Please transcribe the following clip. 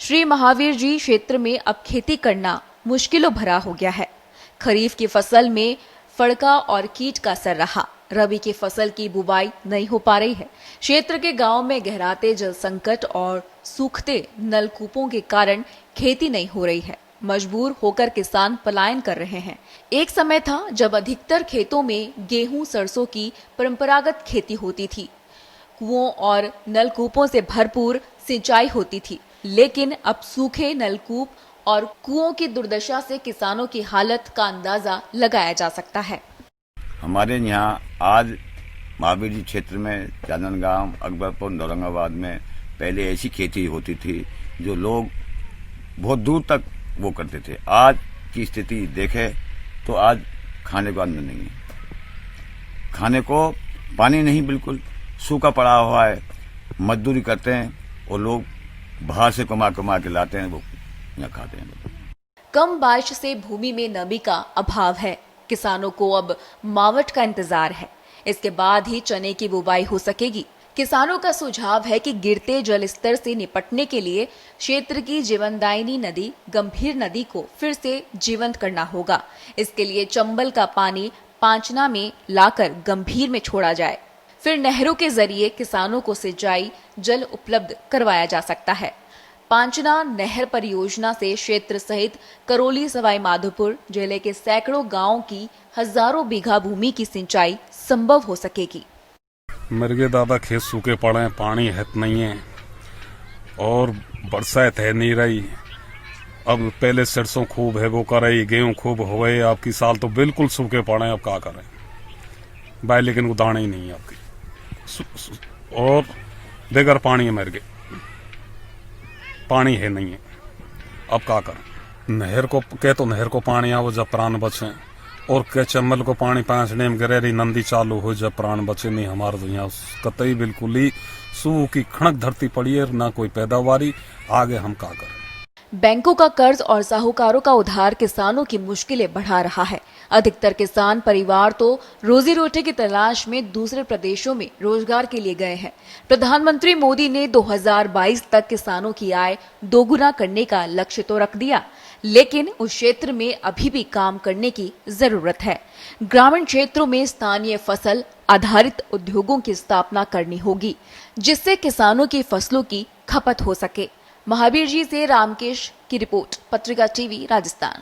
श्री महावीर जी क्षेत्र में अब खेती करना मुश्किलों भरा हो गया है। खरीफ की फसल में फड़का और कीट का असर रहा। रबी की फसल की बुवाई नहीं हो पा रही है। क्षेत्र के गांव में गहराते जल संकट और सूखते नलकूपों के कारण खेती नहीं हो रही है। मजबूर होकर किसान पलायन कर रहे हैं। एक समय था जब अधिकतर खेतों में गेहूं, सरसों की परंपरागत खेती होती थी। कुओं और नलकूपों से भरपूर सिंचाई होती थी, लेकिन अब सूखे नलकूप और कुओं की दुर्दशा से किसानों की हालत का अंदाजा लगाया जा सकता है। हमारे यहाँ आज महावीर जी क्षेत्र में चांदनगांव, अकबरपुर, औरंगाबाद में पहले ऐसी खेती होती थी जो लोग बहुत दूर तक वो करते थे। आज की स्थिति देखे तो आज खाने को अन्न नहीं है, खाने को पानी नहीं, बिल्कुल सूखा पड़ा हुआ है। मजदूरी करते हैं और लोग बाहर से कमा के लाते हैं, वो यहाँ खाते हैं। कम बारिश से भूमि में नमी का अभाव है। किसानों को अब मावठ का इंतजार है। इसके बाद ही चने की बुवाई हो सकेगी। किसानों का सुझाव है कि गिरते जल स्तर से निपटने के लिए क्षेत्र की जीवनदायिनी नदी गंभीर नदी को फिर से जीवंत करना होगा। इसके लिए चंबल का पानी पांचना में लाकर गंभीर में छोड़ा जाए। फिर नहरों के जरिए किसानों को सिंचाई जल उपलब्ध करवाया जा सकता है। पांचना नहर परियोजना से क्षेत्र सहित करौली, सवाई माधोपुर जिले के सैकड़ों गांवों की हजारों बीघा भूमि की सिंचाई संभव हो सकेगी। मेरे दादा खेत सूखे पड़े हैं, पानी है नहीं है और बरसात है नहीं रही। अब पहले सरसों खूब है वो कर रही, गेहूं खूब हो गए, आपकी साल तो बिल्कुल सूखे पड़े हैं। अब क्या करें भाई, लेकिन वो दाने ही नहीं है आपकी, और बेगर पानी है मेरे, पानी है नहीं है। अब क्या करें, नहर को कह तो नहर को पानी आओ जब प्राण बचे, और कह चंबल को पानी पांचने में गिरे रही नंदी चालू हो जब प्राण बचे नहीं। हमारे तो यहाँ कतई बिल्कुल ही सूखी खड़क धरती पड़ी है, ना कोई पैदावारी। आगे हम क्या करें। बैंकों का कर्ज और साहूकारों का उधार किसानों की मुश्किलें बढ़ा रहा है। अधिकतर किसान परिवार तो रोजी रोटी की तलाश में दूसरे प्रदेशों में रोजगार के लिए गए हैं। प्रधानमंत्री मोदी ने 2022 तक किसानों की आय दोगुना करने का लक्ष्य तो रख दिया, लेकिन उस क्षेत्र में अभी भी काम करने की जरूरत है। ग्रामीण क्षेत्रों में स्थानीय फसल आधारित उद्योगों की स्थापना करनी होगी, जिससे किसानों की फसलों की खपत हो सके। महावीर जी से रामकेश की रिपोर्ट, पत्रिका टीवी, राजस्थान।